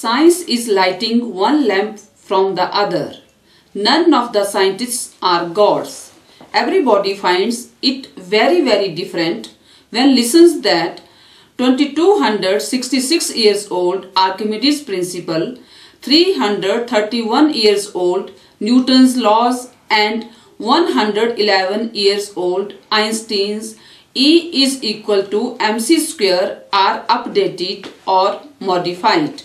Science is lighting one lamp from the other. None of the scientists are gods. Everybody finds it very different when listens that 2266 years old Archimedes' principle, 331 years old Newton's laws and 111 years old Einstein's E is equal to mc square are updated or modified.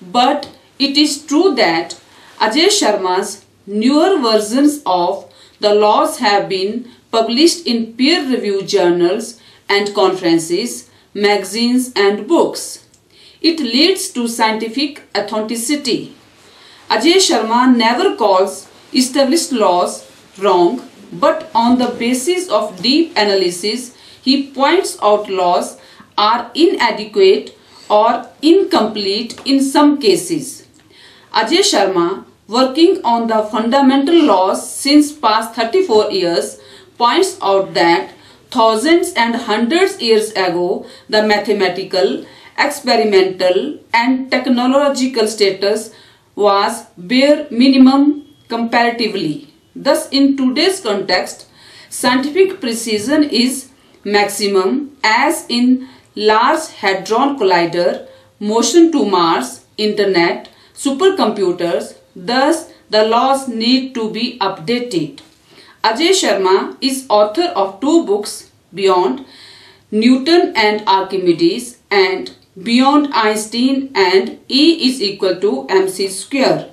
But it is true that Ajay Sharma's newer versions of the laws have been published in peer-reviewed journals and conferences, magazines and books. It leads to scientific authenticity. Ajay Sharma never calls established laws wrong, but on the basis of deep analysis, he points out laws are inadequate or incomplete in some cases. Ajay Sharma, working on the fundamental laws since past 34 years, points out that thousands and hundreds years ago, the mathematical, experimental and technological status was bare minimum comparatively. Thus, in today's context, scientific precision is maximum as in Large Hadron Collider, motion to Mars, Internet, supercomputers. Thus, the laws need to be updated. Ajay Sharma is author of 2 books, Beyond Newton and Archimedes and Beyond Einstein and E is equal to mc square,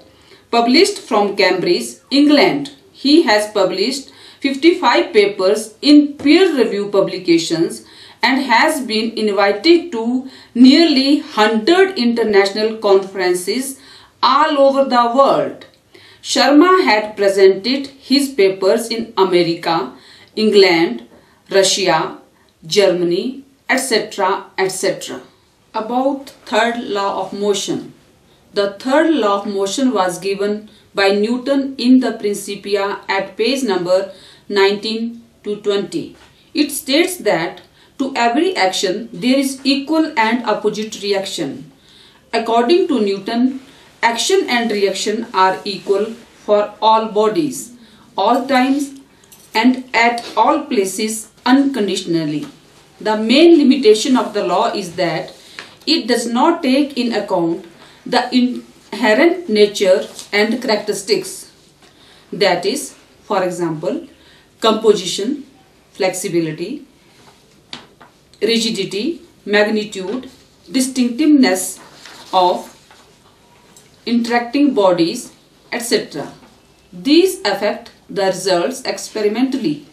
published from Cambridge, England. He has published 55 papers in peer-reviewed publications and has been invited to nearly 100 international conferences all over the world. Sharma had presented his papers in America, England, Russia, Germany, etc. etc. About third law of motion. The third law of motion was given by Newton in the Principia at page number 19 to 20. It states that to every action there is equal and opposite reaction. According to Newton, action and reaction are equal for all bodies, all times and at all places unconditionally. The main limitation of the law is that it does not take in account the inherent nature and characteristics. That is, for example, composition, flexibility, rigidity, magnitude, distinctiveness of interacting bodies, etc. These affect the results experimentally.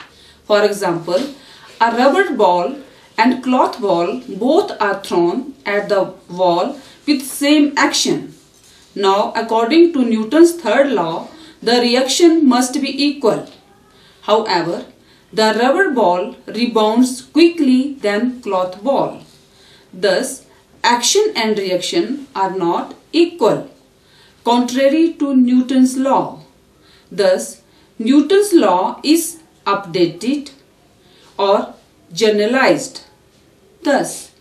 For example, a rubber ball and cloth ball both are thrown at the wall with same action. Now, according to Newton's third law, the reaction must be equal. However, the rubber ball rebounds quickly than cloth ball. Thus, action and reaction are not equal, contrary to Newton's law. Thus, Newton's law is updated or generalized. Thus,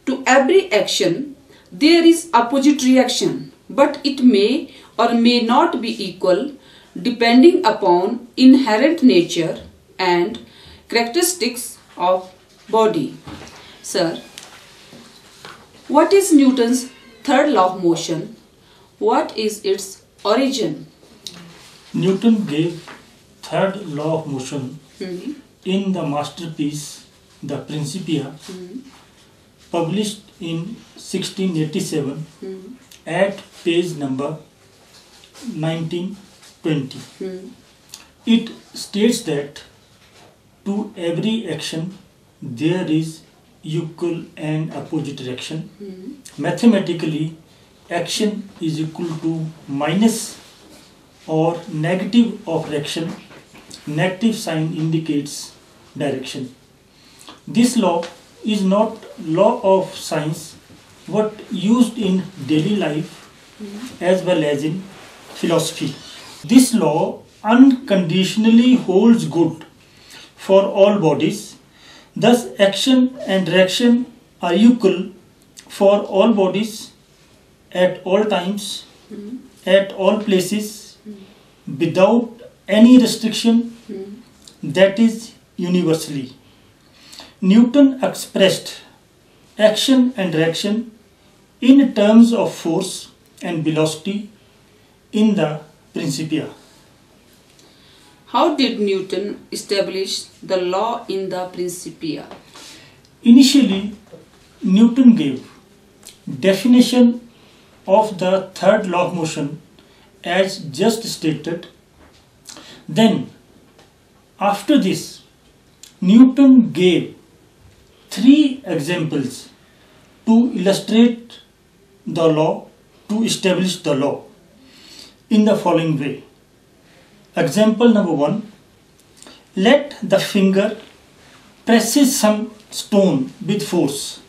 to every action there is opposite reaction, but it may or may not be equal depending upon inherent nature and characteristics of body. Sir, what is Newton's third law of motion? What is its origin? Newton gave third law of motion in the masterpiece, the Principia, published in 1687 at page number 1920. It states that to every action there is equal and opposite reaction. Mathematically, action is equal to minus or negative of reaction. Negative sign indicates direction. This law is not law of science but used in daily life as well as in philosophy. This law unconditionally holds good for all bodies. Thus, action and reaction are equal for all bodies at all times, at all places, without any restriction, that is universally. Newton expressed action and reaction in terms of force and velocity in the Principia. How did Newton establish the law in the Principia? Initially, Newton gave definition of the third law of motion as just stated. Then, after this, Newton gave 3 examples to illustrate the law, to establish the law in the following way. Example number 1, let the finger presses some stone with force,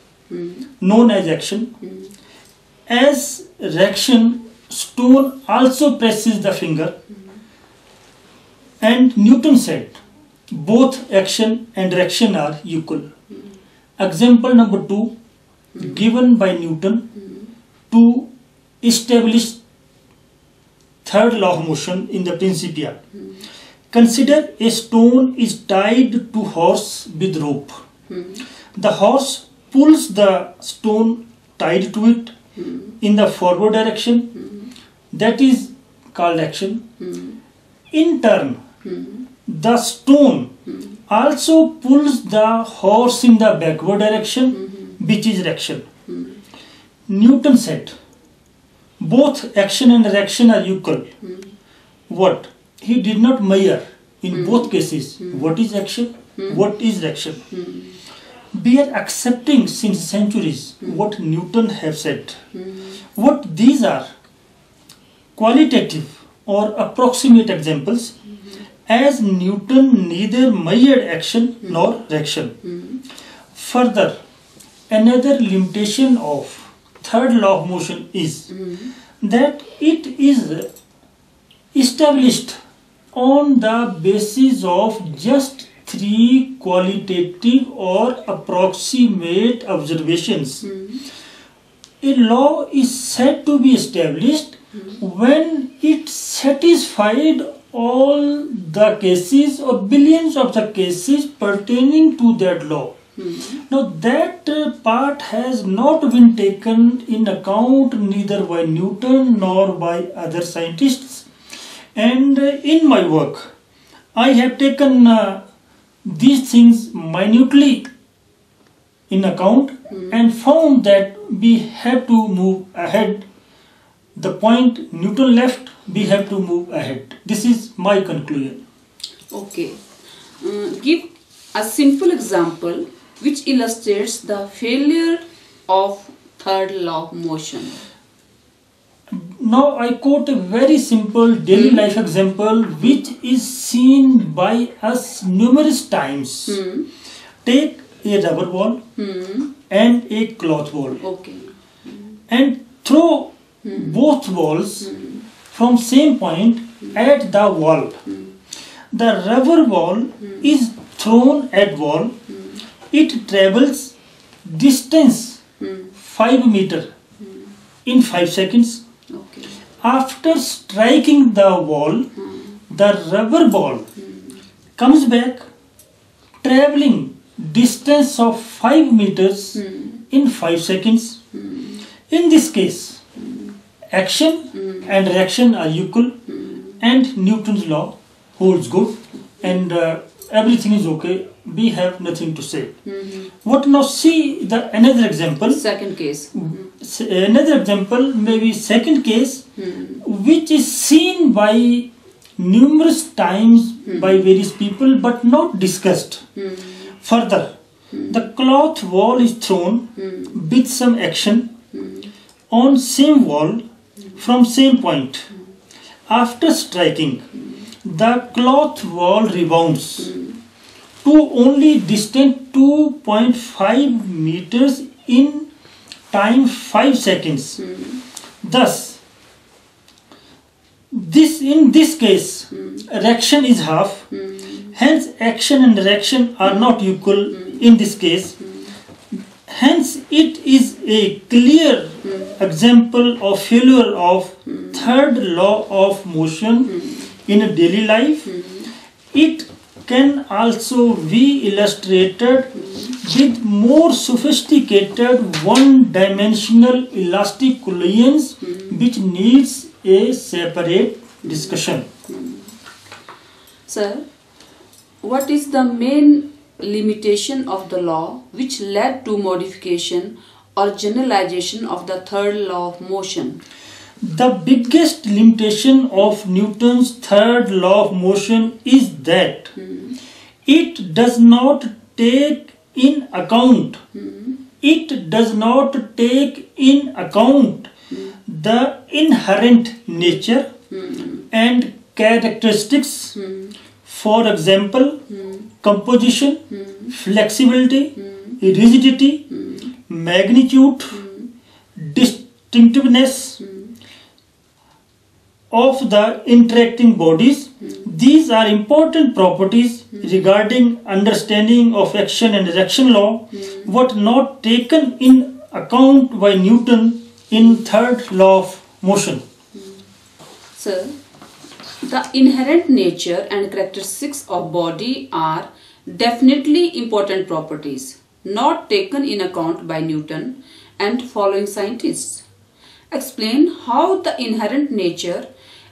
known as action. As reaction, stone also presses the finger, and Newton said both action and reaction are equal. Example number 2, given by Newton to establish third law of motion in the Principia. Consider a stone is tied to horse with rope. The horse pulls the stone tied to it in the forward direction. That is called action. In turn, the stone also pulls the horse in the backward direction, which is reaction. Newton said both action and reaction are equal. What? He did not measure in both cases what is action, what is reaction. We are accepting since centuries what Newton have said. What these are? Qualitative or approximate examples, as Newton neither measured action nor reaction. Further, another limitation of third law of motion is that it is established on the basis of just 3 qualitative or approximate observations. A law is said to be established when it satisfied all the cases or billions of the cases pertaining to that law. Now that part has not been taken in account neither by Newton nor by other scientists, and in my work I have taken these things minutely in account and found that we have to move ahead. The point Newton left, we have to move ahead. This is my conclusion. Okay. Give a simple example which illustrates the failure of third law of motion. Now I quote a very simple daily life example which is seen by us numerous times. Take a rubber ball and a cloth ball. Okay. And throw both balls from same point at the wall. The rubber ball is thrown at wall. It travels distance 5 meter in 5 seconds. Okay. After striking the wall, the rubber ball comes back traveling distance of 5 meters in 5 seconds. In this case, action and reaction are equal and Newton's law holds good and everything is okay. We have nothing to say. What now? See the another example. Second case. Another example, maybe second case, which is seen by numerous times by various people but not discussed. Further, the cloth wall is thrown with some action on same wall from same point. After striking, the cloth wall rebounds to only distant 2.5 meters in time 5 seconds. Thus, in this case, reaction is half. Hence, action and reaction are not equal in this case. Hence, it is a clear example of failure of third law of motion in a daily life. It can also be illustrated with more sophisticated one-dimensional elastic collisions which needs a separate discussion. Sir, what is the main limitation of the law which led to modification or generalization of the third law of motion? The biggest limitation of Newton's third law of motion is that it does not take in account the inherent nature and characteristics, for example, composition, flexibility, rigidity, magnitude, distinctiveness of the interacting bodies. These are important properties regarding understanding of action and reaction law, what not taken in account by Newton in third law of motion. Sir, the inherent nature and characteristics of body are definitely important properties not taken in account by Newton and following scientists. Explain how the inherent nature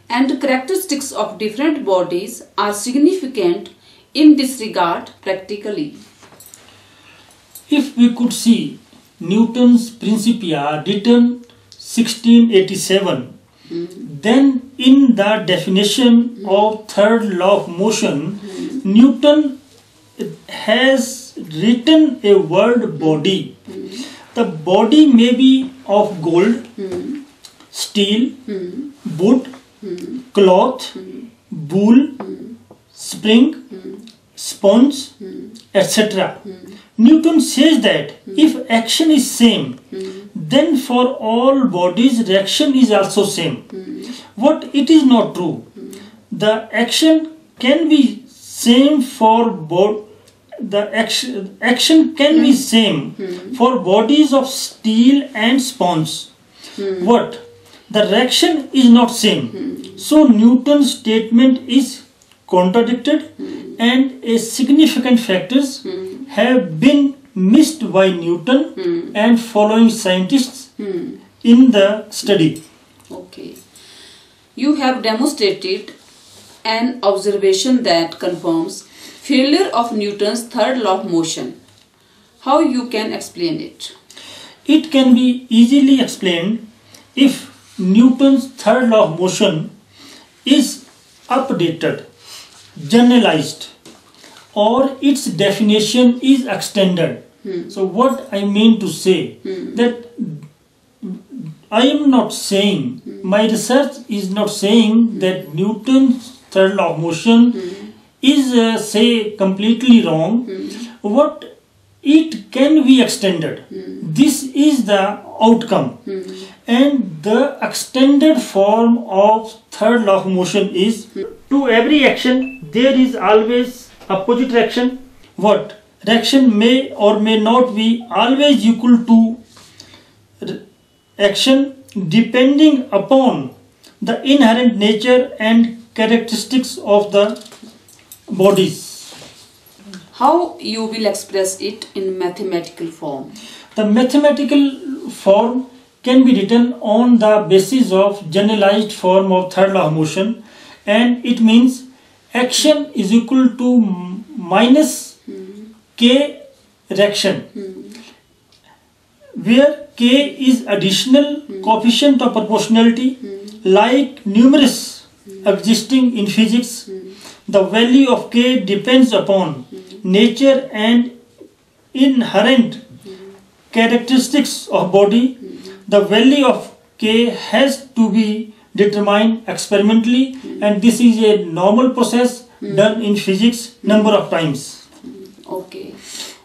and characteristics of different bodies are significant in this regard practically. If we could see Newton's Principia written 1687, then in the definition of third law of motion, Newton has written a word body. The body may be of gold, steel, wood, cloth, wool, spring, sponge, etc. Newton says that if action is same, then for all bodies reaction is also same. What it is not true. The action can be same for for bodies of steel and sponge. What? The reaction is not same. So Newton's statement is contradicted and a significant factors have been missed by Newton and following scientists in the study. Okay. You have demonstrated an observation that confirms failure of Newton's third law of motion. How you can explain it? It can be easily explained if Newton's third law of motion is updated, generalized, or its definition is extended. So what I mean to say that I am not saying, my research is not saying that Newton's third law of motion is say completely wrong. What it can be extended. This is the outcome. And the extended form of third law of motion is to every action there is always opposite reaction. What? Reaction may or may not be always equal to action depending upon the inherent nature and characteristics of the bodies. How you will express it in mathematical form? The mathematical form can be written on the basis of generalized form of third law of motion, and it means action is equal to minus k reaction, where k is additional coefficient of proportionality like numerous existing in physics. The value of k depends upon nature and inherent characteristics of body. The value of k has to be determined experimentally, and this is a normal process done in physics number of times. Okay.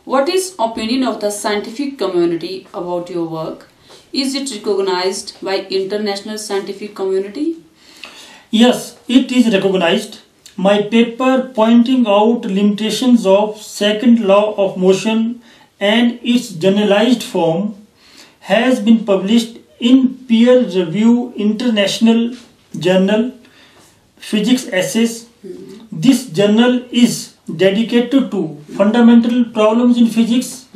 What is opinion of the scientific community about your work? Is it recognized by international scientific community? Yes, it is recognized. My paper pointing out limitations of second law of motion and its generalized form has been published in peer-reviewed international journal Physics Essays. This journal is dedicated to fundamental problems in physics.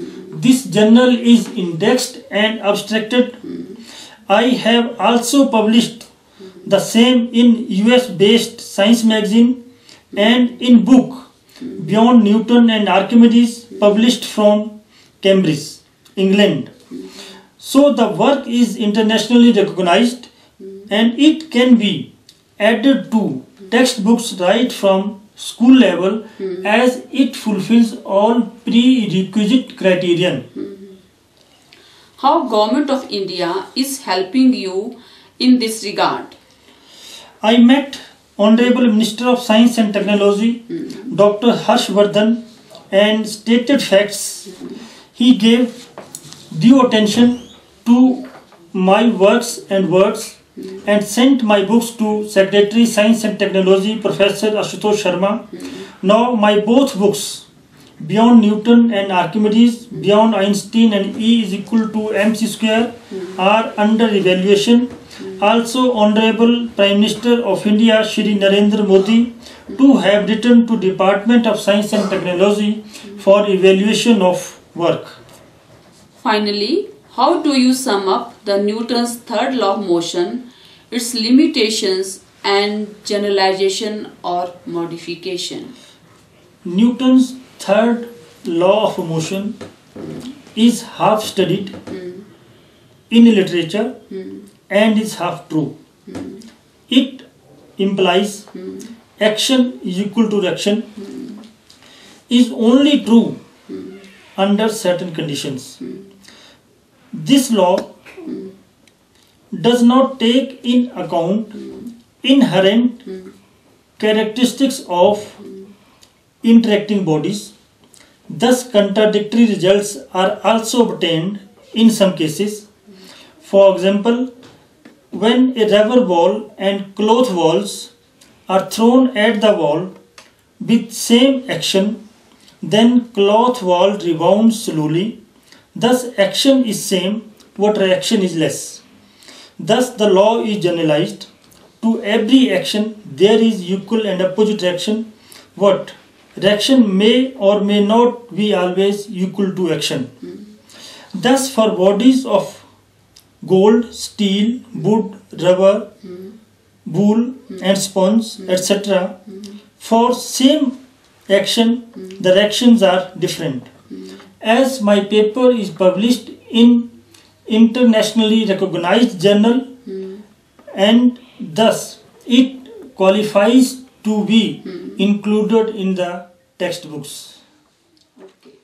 This journal is indexed and abstracted. I have also published the same in US-based science magazine and in book Beyond Newton and Archimedes, published from Cambridge, England. So the work is internationally recognized and it can be added to textbooks right from school level as it fulfills all prerequisite criterion. How Government of India is helping you in this regard? I met Honorable Minister of Science and Technology, Dr. Harshvardhan, and stated facts. He gave due attention to my works and words and sent my books to Secretary Science and Technology Professor Ashutosh Sharma. Now my both books, Beyond Newton and Archimedes, Beyond Einstein and E is equal to mc square, are under evaluation. Also Honorable Prime Minister of India Shri Narendra Modi to have written to Department of Science and Technology for evaluation of work. Finally, how do you sum up the Newton's third law of motion, its limitations and generalization or modification? Newton's third law of motion is half studied in literature and is half true. It implies action is equal to reaction is only true under certain conditions. This law does not take in account inherent characteristics of interacting bodies. Thus, contradictory results are also obtained in some cases. For example, when a rubber ball and cloth balls are thrown at the wall with same action, then cloth ball rebounds slowly. Thus, action is same, but reaction is less. Thus, the law is generalized. To every action, there is equal and opposite reaction. What? Reaction may or may not be always equal to action. Thus, for bodies of gold, steel, wood, rubber, wool and sponge, etc., for same action, the reactions are different. As my paper is published in internationally recognized journal and thus it qualifies to be included in the textbooks. Okay.